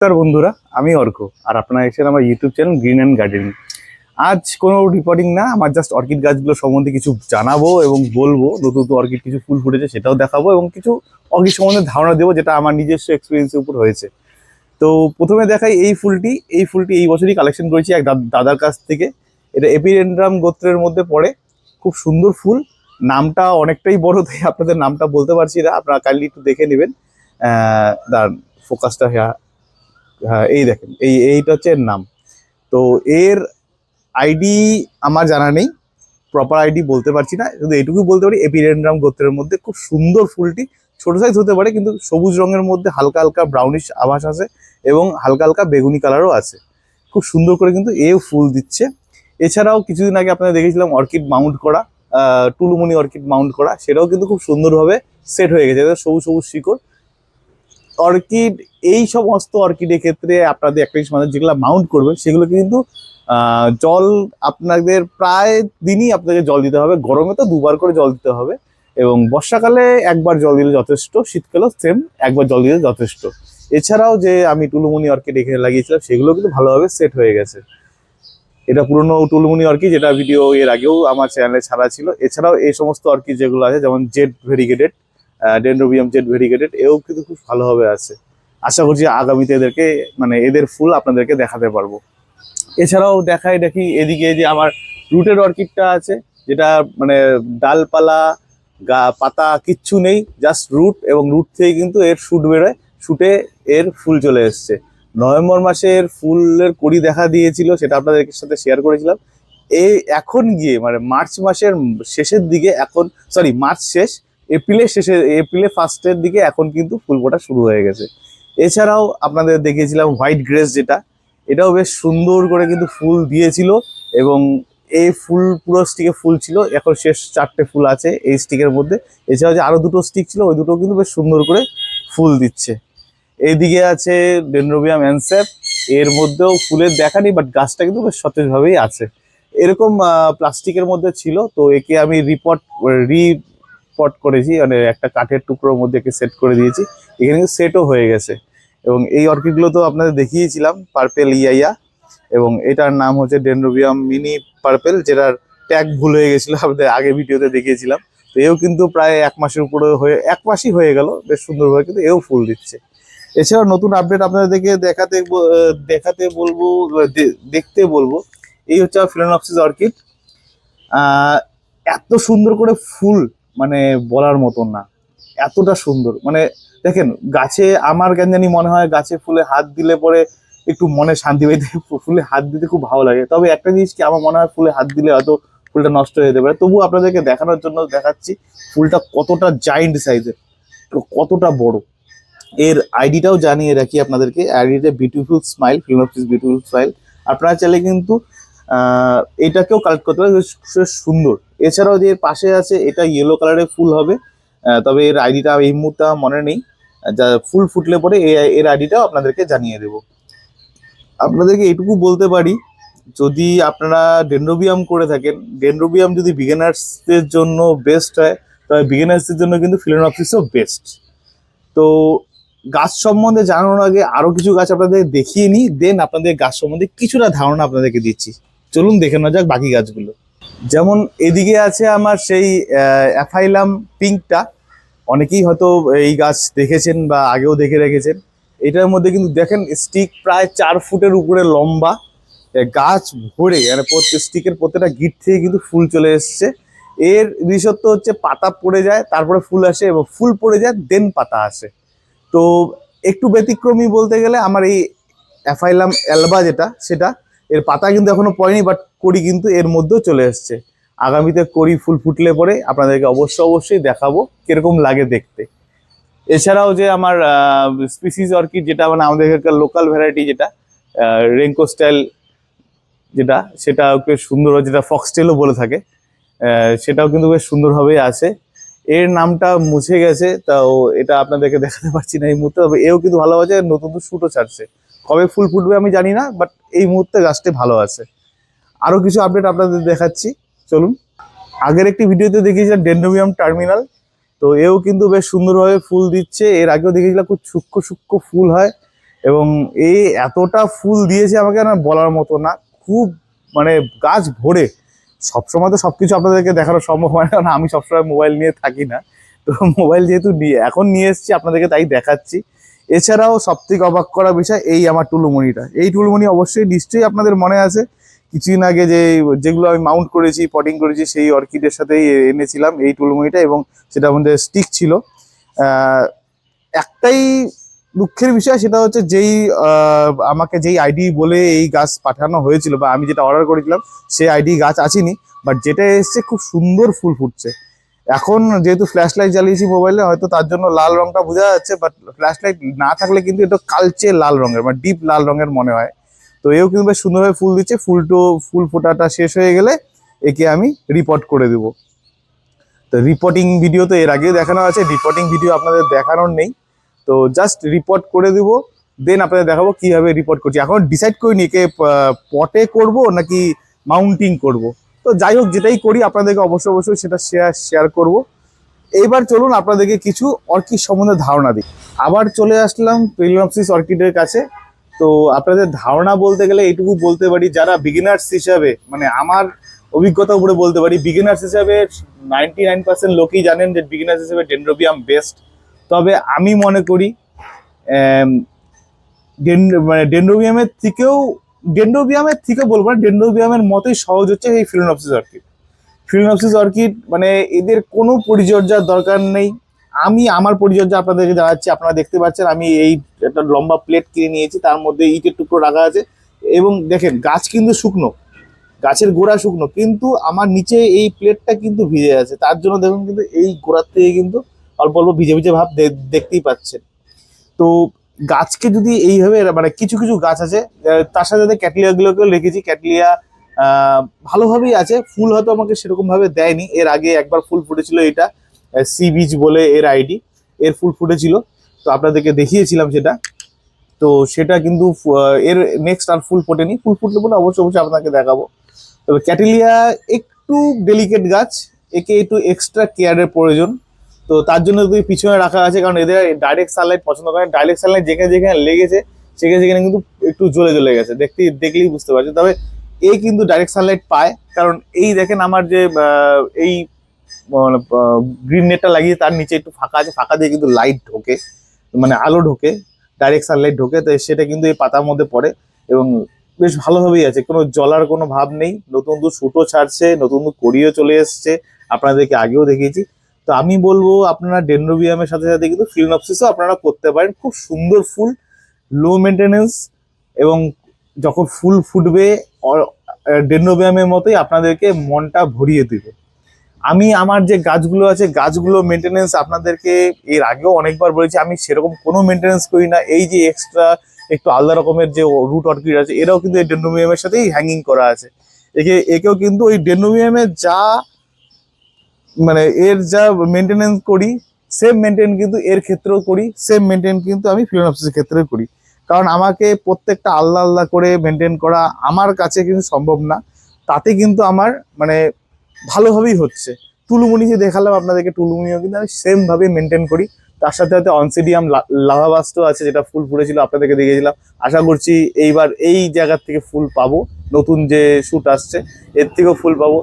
নমস্কার বন্ধুরা, আমি অর্ক আর আপনারা এসেছেন আমার YouTube channel green and gardening. আজ কোনো রিপোর্টিং না, আমার জাস্ট অর্কিড গাছগুলো সম্বন্ধে কিছু জানাবো এবং বলবো। নতুন নতুন অর্কিড কিছু ফুল ফুটেছে সেটাও দেখাবো এবং কিছু অর্কিড সম্বন্ধে ধারণা দেবো যেটা আমার নিজস্ব এক্সপিরিয়েন্সের উপর হয়েছে। তো প্রথমে দেখাই এই ফুলটি এই বছরই কালেকশন করেছি এক দাদার কাছ থেকে। এটা এপিডেন্ড্রাম গোত্রের মধ্যে পড়ে, খুব সুন্দর ফুল। নামটা অনেকটাই বড়, তাই আপনাদের নামটা বলতে পারছি না, আপনারা কাইন্ডলি একটু দেখে নেবেন। দাঁড়ান, ফোকাসটা, হ্যাঁ হ্যাঁ, এই দেখেন, এইটা হচ্ছে এর নাম। তো এর আইডি আমার জানা নেই, প্রপার আইডি বলতে পারছি না, শুধু এটুকুই বলতে পারি এপিডেন্ড্রাম গোত্রের মধ্যে খুব সুন্দর ফুলটি। ছোট সাইজ হতে পারে কিন্তু সবুজ রঙের মধ্যে হালকা হালকা ব্রাউনিশ আভাস আছে এবং হালকা হালকা বেগুনি কালারও আছে। খুব সুন্দর করে কিন্তু এও ফুল দিচ্ছে। এছাড়াও কিছুদিন আগে আপনাদের দেখেছিলাম অর্কিড মাউন্ট করা, টুলুমনি অর্কিড মাউন্ট করা, সেটাও কিন্তু খুব সুন্দরভাবে সেট হয়ে গেছে, সবুজ সবুজ শিকড়। অর্কিড, এই সমস্ত অর্কিডের ক্ষেত্রে আপনাদের একটা জিনিস মানে যেগুলো মাউন্ট করবে সেগুলো কিন্তু জল আপনাদের প্রায় দিনই আপনাদের জল দিতে হবে। গরমে তো দুবার করে জল দিতে হবে এবং বর্ষাকালে একবার জল দিলে যথেষ্ট, শীতকালেও সেম একবার জল দিলে যথেষ্ট। এছাড়াও যে আমি টুলুমনি অর্কিড এখানে লাগিয়েছিলাম সেগুলো কিন্তু ভালোভাবে সেট হয়ে গেছে। এটা পুরনো টুলুমনি অর্কিড, যেটা ভিডিও এর আগেও আমার চ্যানেলে ছাড়া ছিল। এছাড়াও এই সমস্ত অর্কিড যেগুলো আছে যেমন Z variegated, dendrobium Z variegated, এও কিন্তু খুব ভালোভাবে আছে। আশা করছি আগামীতে এদেরকে মানে এদের ফুল আপনাদেরকে দেখাতে পারবো। এছাড়াও দেখি এদিকে যে আমার রুটের অর্কিডটা আছে, যেটা মানে ডালপালা পাতা কিচ্ছু নেই, জাস্ট রুট, এবং রুট থেকে কিন্তু এর শুট বেরোয়, শুটে এর ফুল চলে এসছে। নভেম্বর মাসের ফুলের কড়ি দেখা দিয়েছিল, সেটা আপনাদের সাথে শেয়ার করেছিলাম। এই এখন গিয়ে মানে মার্চ মাসের শেষের দিকে, এখন সরি মার্চ শেষ, এপ্রিলের শেষে, এপ্রিলের ফার্স্টের দিকে এখন কিন্তু ফুল ফোটা শুরু হয়ে গেছে। এছাড়াও আপনাদের দেখিয়েছিলাম হোয়াইট গ্রেস, যেটা এটাও বেশ সুন্দর করে কিন্তু ফুল দিয়েছিল এবং এই ফুল পুরো স্টিকে ফুল ছিল। এখন শেষ 4টে ফুল আছে এই স্টিকের মধ্যে। এছাড়াও যে আরো দুটো স্টিক ছিল, ওই দুটো কিন্তু বেশ সুন্দর করে ফুল দিচ্ছে। এইদিকে আছে ডেনড্রোবিয়াম অ্যানসেপ, এর মধ্যেও ফুলের দেখা নেই, বাট গাছটা কিন্তু বেশ সতেজভাবেই আছে। এরকম প্লাস্টিকের মধ্যে ছিল, তো একে আমি রিপট করেছি, মানে একটা কাঠের টুকরোর মধ্যে একে সেট করে দিয়েছি। এখানে কিন্তু সেটও হয়ে গেছে। এবং এই অর্কিডগুলো তো আপনাদের দেখিয়েছিলাম, পার্পেল ইয়াইয়া, এবং এটার নাম হচ্ছে ডেনড্রোবিয়াম মিনি পার্পেল, যেটার ট্যাগ ভুল হয়ে গেছিল, আপনাদের আগে ভিডিওতে দেখিয়েছিলাম। তো এও কিন্তু প্রায় 1 মাসের উপরে হয়ে, 1 মাসই হয়ে গেল, বেশ সুন্দরভাবে কিন্তু এও ফুল দিচ্ছে। এছাড়াও নতুন আপডেট আপনাদেরকে দেখাতে বলবো, দেখতে বলবো। এই হচ্ছে ফিলোনপসিস অর্কিড। এত সুন্দর করে ফুল, মানে বলার মতন না, এতটা সুন্দর। মানে দেখেন, গাছে আমার কেন জানি মনে হয় গাছে ফুলে হাত দিলে পরে একটু মনে শান্তি পাইতে, ফুলে হাত দিতে খুব ভালো লাগে। তবে একটা জিনিস কি, আমার মনে হয় ফুলে হাত দিলে হয়তো ফুলটা নষ্ট হয়ে যেতে পারে। তবু আপনাদেরকে দেখানোর জন্য দেখাচ্ছি ফুলটা কতটা জায়েন্ট সাইজের, কতটা বড়। এর আইডিটাও জানিয়ে রাখি আপনাদেরকে, আইডিটা beautiful smile, phalaenopsis beautiful smile. আপনারা চাইলে কিন্তু এটাকেও কালেক্ট করতে পারেন, বেশ সুন্দর। এছাড়াও যে এর পাশে আছে, এটা ইয়েলো কালারের ফুল হবে, তবে এর আইডিটা এই মুহূর্তে আমার মনে নেই। যা ফুল ফুটলে পরে এর আইডিটাও আপনাদেরকে জানিয়ে দেবো। আপনাদেরকে এটুকু বলতে পারি, যদি আপনারা ডেনড্রোবিয়াম করে থাকেন, ডেনড্রোবিয়াম যদি বিগিনার্সদের জন্য বেস্ট হয়, তবে বিগিনার্সদের জন্য কিন্তু ফিলোনপসিসও বেস্ট। তো গাছ সম্বন্ধে জানানোর আগে আরো কিছু গাছ আপনাদের দেখিয়ে নিই, দেন আপনাদের গাছ সম্বন্ধে কিছুটা ধারণা আপনাদেরকে দিচ্ছি। চলুন দেখে নেওয়া যাক বাকি গাছগুলো। যেমন এদিকে আছে আমার সেই অ্যাফাইলাম পিঙ্কটা, অনেকেই হয়তো এই গাছ দেখেছেন বা আগেও দেখে রেখেছেন। এটার মধ্যে কিন্তু দেখেন স্টিক প্রায় 4 ফুটের উপরে লম্বা, গাছ ভরে, মানে প্রত্যেক স্টিকের প্রত্যেকটা গিট থেকে কিন্তু ফুল চলে এসছে। এর বিশেষত্ব হচ্ছে পাতা পড়ে যায়, তারপরে ফুল আসে, এবং ফুল পড়ে যায় দেন পাতা আসে। তো একটু ব্যতিক্রমী বলতে গেলে আমার এই অ্যাফাইলাম অ্যালবা যেটা, সেটা এর পাতা কিন্তু এখনো পড়েনি, বাট কড়ি কিন্তু এর মধ্যেও চলে এসছে। আগামীতে কড়ি ফুল ফুটলে পরে আপনাদেরকে অবশ্যই দেখাবো কিরকম লাগে দেখতে। এছাড়াও যে আমার স্পিসিস অর্কিড, যেটা মানে আমাদের এখানকার লোকাল ভ্যারাইটি, যেটা রেঙ্কো স্টাইল, যেটা সেটা বেশ সুন্দর, যেটা ফক্সটেলও বলে থাকে, সেটাও কিন্তু বেশ সুন্দরভাবেই আছে। এর নামটা মুছে গেছে, তাও এটা আপনাদেরকে দেখাতে পারছি না এই মুহূর্তে। তবে এও কিন্তু ভালো আছে, নতুন শুটও ছাড়ছে। কবে ফুল ফুটবে আমি জানি না, বাট এই মুহূর্তে গাছটি ভালো আছে। আরো কিছু আপডেট আপনাদের দেখাচ্ছি, চলুন। আগের একটি ভিডিওতে দেখিয়েছিলাম ডেনড্রোবিয়াম টার্মিনাল, তো এও কিন্তু বেশ সুন্দরভাবে ফুল দিচ্ছে। এর আগেও দেখেছিলাম খুব সূক্ষ্ম সূক্ষ্ম ফুল হয়, এবং এই এতটা ফুল দিয়েছে আমাকে না বলার মতো না, খুব মানে গাছ ভরে। সবসময় তো সবকিছু আপনাদেরকে দেখানো সম্ভব হয় না, কারণ আমি সবসময় মোবাইল নিয়ে থাকি না। তো মোবাইল যেহেতু এখন নিয়ে এসেছি আপনাদেরকে, তাই দেখাচ্ছি। এছাড়াও সব থেকে অবাক করা বিষয় এই আমার টুলুমণিটা। এই টুলুমণি অবশ্যই নিশ্চয়ই আপনাদের মনে আছে কিছুদিন আগে যেগুলো আমি মাউন্ট করেছি, পটিং করেছি, সেই অর্কিডের সাথেই এনেছিলাম এই টুলুমণিটা, এবং সেটা আমাদের স্টিক ছিল। একটাই দুঃখের বিষয়, সেটা হচ্ছে আমাকে যেই আইডি বলে এই গাছ পাঠানো হয়েছিল বা আমি যেটা অর্ডার করেছিলাম সেই আইডি গাছ আসেনি, বাট যেটা এসছে খুব সুন্দর ফুল ফুটছে। এখন যেহেতু ফ্ল্যাশ লাইট জ্বালিয়েছি মোবাইলে, হয়তো তার জন্য লাল রংটা বোঝা যাচ্ছে, বাট ফ্ল্যাশ লাইট না থাকলে কিন্তু এটা কালচে লাল রঙের, মানে ডিপ লাল রঙের মনে হয়। তো এও কিন্তু বেশ সুন্দরভাবে ফুল দিচ্ছে। ফুল ফোটাটা শেষ হয়ে গেলে একে আমি রিপোর্ট করে দেবো। তো রিপোর্টিং ভিডিও তো এর আগেও দেখানো আছে, রিপোর্টিং ভিডিও আপনাদের দেখানোর নেই। তো জাস্ট রিপোর্ট করে দিব, দেন আপনাদের দেখাবো কিভাবে রিপোর্ট করছি। এখন ডিসাইড করিনি কে পটে করব নাকি মাউন্টিং করব। তো যাই হোক, যেটাই করি আপনাদেরকে অবশ্যই সেটা শেয়ার করব। এইবার চলুন আপনাদেরকে কিছু অর্কিড সম্বন্ধে ধারণা দিই। আবার চলে আসলাম ফেলিওনপসিস অর্কিডের কাছে। তো আপনাদের ধারণা বলতে গেলে এইটুকু বলতে পারি, যারা বিগিনার্স হিসাবে, মানে আমার অভিজ্ঞতা উপরে বলতে পারি, বিগিনার্স হিসাবে 99% লোকই জানেন যে বিগিনার্স হিসেবে ডেনড্রোবিয়াম বেস্ট। তবে আমি মনে করি মানে ডেনড্রোবিয়ামের থেকে বলবো না, ডেনড্রোবিয়ামের মতোই সহজ হচ্ছে এই ফিলোনপসিস অর্কিড। ফিলোনপসিস অর্কিড মানে এদের কোনো পরিচর্যার দরকার নেই। আমি আমার পরিচর্যা আপনাদেরকে জানাচ্ছি। আপনারা দেখতে পাচ্ছেন আমি এই একটা লম্বা প্লেট কিনে নিয়েছি, তার মধ্যে ইটের টুকরো রাখা আছে, এবং দেখেন গাছ কিন্তু শুকনো, গাছের গোড়া শুকনো, কিন্তু আমার নিচে এই প্লেটটা কিন্তু ভিজে আছে। তার জন্য দেখুন কিন্তু এই গোড়ার থেকে কিন্তু অল্প অল্প ভিজে ভিজে ভাব দেখতেই পাচ্ছেন। তো গাছকে যদি এইভাবে, মানে কিছু কিছু গাছ আছে, তার সাথে সাথে ক্যাটলিয়া গুলোকেও রেখেছি। ক্যাটলিয়া ভালোভাবেই আছে, ফুল হয়তো আমাকে সেরকম ভাবে দেয়নি। এর আগে একবার ফুল ফুটেছিল, এটা সি বিচ বলে এর আইডি, এর ফুল ফুটেছিল, তো আপনাদেরকে দেখিয়েছিলাম সেটা। তো সেটা কিন্তু এর নেক্সট আর ফুল ফোটেনি। ফুল ফুটলে বলে অবশ্যই আপনাকে দেখাবো। তবে ক্যাটেলিয়া একটু ডেলিকেট গাছ, একে একটু এক্সট্রা কেয়ারের প্রয়োজন। তো তার জন্য তুমি পিছনে রাখা আছে, কারণ এদের ডাইরেক্ট সানলাইট পছন্দ করে। ডাইরেক্ট সানলাইট যেখানে যেখানে লেগেছে সেখানে সেখানে কিন্তু একটু জ্বলে গেছে, দেখলেই বুঝতে পারছে। তবে এই কিন্তু ডাইরেক্ট সানলাইট পায়, কারণ এই দেখেন আমার যে এই গ্রিন নেটটা লাগিয়ে তার নিচে একটু ফাঁকা আছে, ফাঁকা দিয়ে কিন্তু লাইট ঢোকে, মানে আলো ঢোকে, ডাইরেক্ট সানলাইট ঢোকে। তো সেটা কিন্তু এই পাতার মধ্যে পড়ে, এবং বেশ ভালোভাবেই আছে, কোনো জ্বলার কোনো ভাব নেই। নতুন শুটও ছাড়ছে, নতুন কড়িও চলে এসছে, আপনাদেরকে আগেও দেখিয়েছি। তো আমি বলবো আপনারা ডেনড্রোবিয়ামের সাথে সাথে কিন্তু ফিলোনপসিসও আপনারা করতে পারেন। খুব সুন্দর ফুল, লো মেনটেনেন্স, এবং যখন ফুল ফুটবে ডেনড্রোবিয়ামের মতোই আপনাদেরকে মনটা ভরিয়ে দিবে। আমি আমার যে গাছগুলো আছে, গাছগুলো মেনটেনেন্স আপনাদেরকে এর আগেও অনেকবার বলেছি, আমি সেরকম কোনো মেনটেনেন্স করি না। এই যে এক্সট্রা একটু আলাদা রকমের যে রুট অর্কিড আছে, এরাও কিন্তু এই ডেনড্রোবিয়ামের সাথেই হ্যাঙ্গিং করা আছে। একেও কিন্তু ওই ডেনড্রোবিয়ামের যা, মানে এর যা মেনটেনেন্স করি, সেম মেনটেন কিন্তু এর ক্ষেত্রেও করি, সেম মেনটেন কিন্তু আমি ফিলোনপসিসের ক্ষেত্রেও করি। কারণ আমাকে প্রত্যেকটা আলাদা আলাদা করে মেনটেন করা আমার কাছে কিন্তু সম্ভব না। তাতে কিন্তু আমার মানে ভালোভাবেই হচ্ছে। টুলুমণি যে দেখালাম আপনাদেরকে, টুলুমণিও কিন্তু আমি সেম ভাবে মেনটেন করি। তার সাথে সাথে অনসিডিয়াম লাভাবাস্টো আছে, যেটা ফুল ফুটেছিল আপনাদেরকে দেখিয়েছিলাম। আশা করছি এইবার এই জায়গার থেকে ফুল পাবো, নতুন যে শুট আসছে এর থেকেও ফুল পাবো।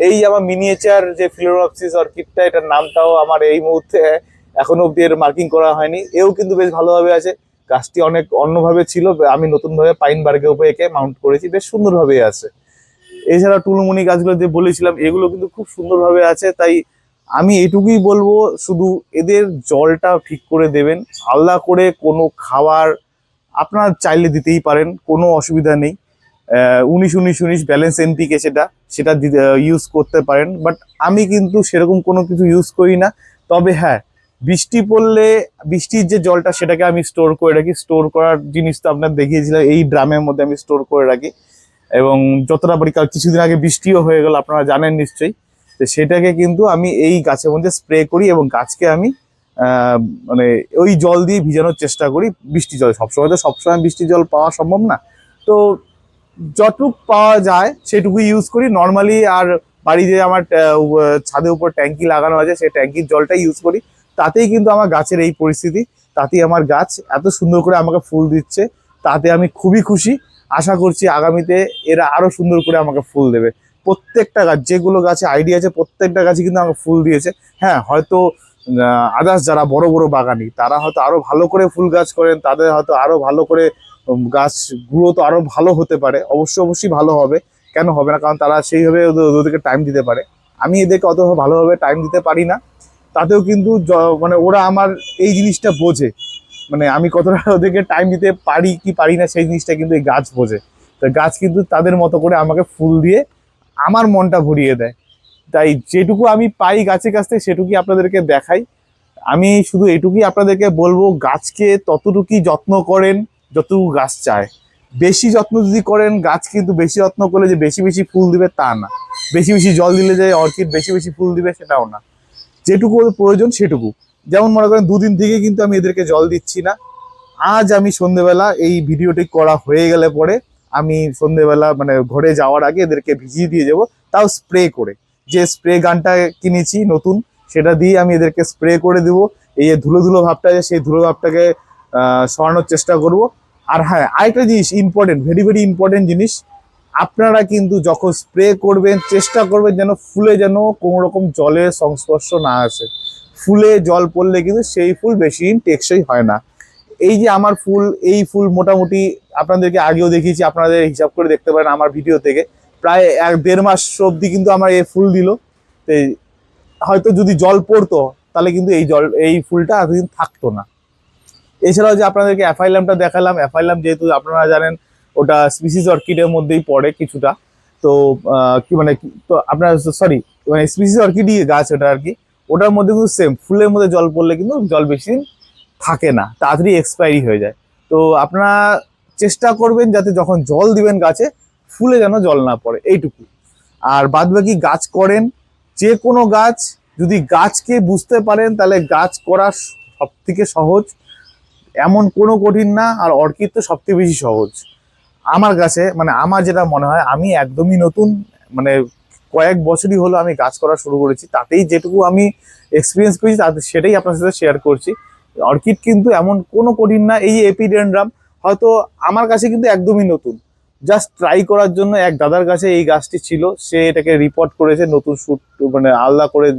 এই আমার মিনিয়েচার যে ফিলোনপসিস অর্কিডটা, এটার নামটাও আমার এই মুহূর্তে এখনো অব্দি এর মার্কিং করা হয়নি। এও কিন্তু বেশ ভালোভাবে আছে। গাছটি অনেক অন্যভাবে ছিল, আমি নতুনভাবে পাইনবার্গের উপরে একে মাউন্ট করেছি, বেশ সুন্দরভাবে আছে। এছাড়া টুলুমণি গাছগুলো যে বলেছিলাম, এগুলো কিন্তু খুব সুন্দরভাবে আছে। তাই আমি এটুকুই বলবো, শুধু এদের জলটা ঠিক করে দেবেন। আলাদা করে কোনো খাবার আপনার চাইলে দিতেই পারেন, কোনো অসুবিধা নেই। 19-19-19 ব্যালেন্স এনপিকে সেটা সেটা ইউজ করতে পারেন, বাট আমি কিন্তু সেরকম কোনো কিছু ইউজ করি না। তবে হ্যাঁ, বৃষ্টি পড়লে বৃষ্টির যে জলটা সেটাকে আমি স্টোর করে রাখি। স্টোর করার জিনিস তো আপনার দেখিয়েছিলাম, এই ড্রামের মধ্যে আমি স্টোর করে রাখি। এবং যতটা পারি, কিছুদিন আগে বৃষ্টিও হয়ে গেল আপনারা জানেন নিশ্চয়ই, তো সেটাকে কিন্তু আমি এই গাছের মধ্যে স্প্রে করি, এবং গাছকে আমি মানে ওই জল দিয়ে ভিজানোর চেষ্টা করি। বৃষ্টি জল সবসময় বৃষ্টির জল পাওয়া সম্ভব না, তো যতটুক পাওয়া যায় সেটুকুই ইউজ করি নর্মালি। আর বাড়িতে আমার ছাদের উপর ট্যাঙ্কি লাগানো আছে, সেই ট্যাঙ্কির জলটাই ইউজ করি। তাতেই কিন্তু আমার গাছের এই পরিস্থিতি। তাতেই আমার গাছ এত সুন্দর করে আমাকে ফুল দিচ্ছে, তাতে আমি খুবই খুশি। আশা করছি আগামীতে এরা আরো সুন্দর করে আমাকে ফুল দেবে। প্রত্যেকটা গাছ, যেগুলো গাছে আইডিয়া আছে প্রত্যেকটা গাছে কিন্তু আমাকে ফুল দিয়েছে। হ্যাঁ, হয়তো আদার্স যারা বড় বড় বাগানি তারা হয়তো আরো ভালো করে ফুল গাছ করেন, তাদের হয়তো আরো ভালো করে গাছ গ্রোথ আরো ভালো হতে পারে, অবশ্যই ভালো হবে। কেন হবে না, কারণ তারা সেইভাবে ওদেরকে টাইম দিতে পারে। আমি এদেরকে অত ভালোভাবে টাইম দিতে পারি না, তাতেও কিন্তু মানে ওরা আমার এই জিনিসটা বোঝে, মানে আমি কতটা ওদেরকে টাইম দিতে পারি কি পারি না সেই জিনিসটা কিন্তু এই গাছ বোঝে। তো গাছ কিন্তু তাদের মতো করে আমাকে ফুল দিয়ে আমার মনটা ভরিয়ে দেয়। তাই যেটুকু আমি পাই গাছের কাছ থেকে সেটুকুই আপনাদেরকে দেখাই। আমি শুধু এটুকুই আপনাদেরকে বলবো, গাছকে ততটুকুই যত্ন করেন যতটুকু গাছ চায়। বেশি যত্ন যদি করেন, গাছ কিন্তু বেশি যত্ন করলে যে বেশি বেশি ফুল দিবে তা না, বেশি বেশি জল দিলে যে অর্কিড বেশি বেশি ফুল দিবে সেটাও না। যেটুকু ওদের প্রয়োজন সেটুকু। যেমন মনে করেন দুদিন থেকে কিন্তু আমি এদেরকে জল দিচ্ছি না। আজ আমি সন্ধেবেলা এই ভিডিওটি করা হয়ে গেলে পরে আমি সন্ধেবেলা মানে ঘরে যাওয়ার আগে এদেরকে ভিজিয়ে দিয়ে যাব, তাও স্প্রে করে। যে স্প্রে গানটা কিনেছি নতুন, সেটা দিয়ে আমি এদেরকে স্প্রে করে দেবো। এই যে ধুলো ধুলো ভাবটা আছে সেই ধুলো ভাবটাকে সরানোর চেষ্টা করব। আর হ্যাঁ, আরেকটা জিনিস ইম্পর্টেন্ট, ভেরি ভেরি ইম্পর্টেন্ট জিনিস, আপনারা কিন্তু যখন স্প্রে করবেন চেষ্টা করবেন যেন ফুলে যেন কোনো রকম জলের সংস্পর্শ না আসে। ফুলে জল পড়লে কিন্তু সেই ফুল বেশি দিন টেকসই হয় না। এই যে আমার ফুল, এই ফুল মোটামুটি আপনাদেরকে আগেও দেখিয়েছি, আপনাদের হিসাব করে দেখতে পারেন আমার ভিডিও থেকে, প্রায় 1-1.5 মাস অবধি কিন্তু আমার এই ফুল দিল। তো হয়তো যদি জল পড়তো তাহলে কিন্তু এই ফুলটা এতদিন থাকতো না। এছাড়াও যে আপনাদেরকে অ্যাফাইলামটা দেখালাম, অ্যাফাইলাম যেহেতু আপনারা জানেন ওটা স্পিসিস অর্কিডের মধ্যেই পড়ে কিছুটা। তো কি মানে তো আপনার সরি, মানে স্পিসিস অর্কিডই গাছ ওটা আর কি। ওটার মধ্যে কিন্তু সেম, ফুলের মধ্যে জল পড়লে কিন্তু জল বেশি দিন থাকে না, তাড়াতাড়ি এক্সপায়ারি হয়ে যায়। তো আপনারা চেষ্টা করবেন যাতে যখন জল দিবেন গাছে ফুলে যেন জল না পড়ে, এইটুকু। আর বাদবাকি গাছ করেন, যে কোনো গাছ যদি গাছকে বুঝতে পারেন তাহলে গাছ করা সব থেকে সহজ, এমন কোনো কঠিন না। আর অর্কিড তো সবথেকে বেশি সহজ আমার কাছে, মানে আমার যেটা মনে হয়। আমি একদমই নতুন, মানে কয়েক বছরই হলো আমি গাছ করা শুরু করেছি, তাতেই যেটুকু আমি এক্সপিরিয়েন্স করেছি তাতে সেটাই আপনার সাথে শেয়ার করছি। অর্কিড কিন্তু এমন কোনো কঠিন না। এই এপিডেন্ড্রাম হয়তো আমার কাছে কিন্তু একদমই নতুন, জাস্ট ট্রাই করার জন্য এক দাদার কাছে এই গাছটি ছিল, সে এটাকে রিপোর্ট করেছে, নতুন শুট মানে আলাদা করে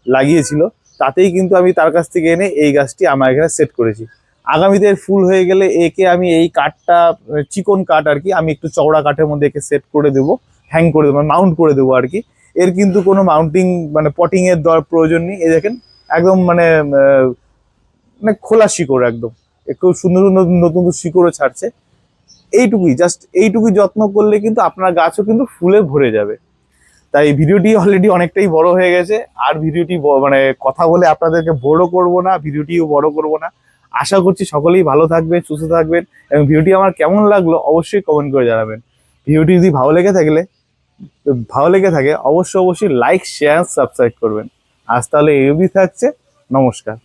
লাগিয়েছিল, তাতেই কিন্তু আমি তার কাছ থেকে এনে এই গাছটি আমার এখানে সেট করেছি। আগামীতে ফুল হয়ে গেলে একে আমি এই কাঠটা, চিকন কাঠ আর কি, আমি একটু চওড়া কাঠের মধ্যে একে সেট করে দেবো, হ্যাং করে দেবো, মাউন্ট করে দেবো আর কি। এর কিন্তু কোনো মাউন্টিং মানে পটিং এর প্রয়োজন নেই। এই দেখেন একদম মানে মানে খোলা শিকড়, একদম একটু সুন্দর সুন্দর নতুন নতুন শিকড়ও ছাড়ছে। এইটুকুই, জাস্ট এইটুকুই যত্ন করলে কিন্তু আপনার গাছও কিন্তু ফুলে ভরে যাবে। তাই ভিডিওটি অলরেডি অনেকটাই বড় হয়ে গেছে, আর ভিডিওটি মানে কথা বলে আপনাদেরকে বড় করব না, ভিডিওটিও বড় করব না। আশা করছি সকলেই ভালো থাকবেন, সুস্থ থাকবেন, এবং ভিডিওটি আমার কেমন লাগলো অবশ্যই কমেন্ট করে জানাবেন। ভিডিওটি যদি ভালো লেগে থাকে অবশ্যই লাইক, শেয়ার, সাবস্ক্রাইব করবেন। আজ তাহলে এই অবধি থাকছে, নমস্কার।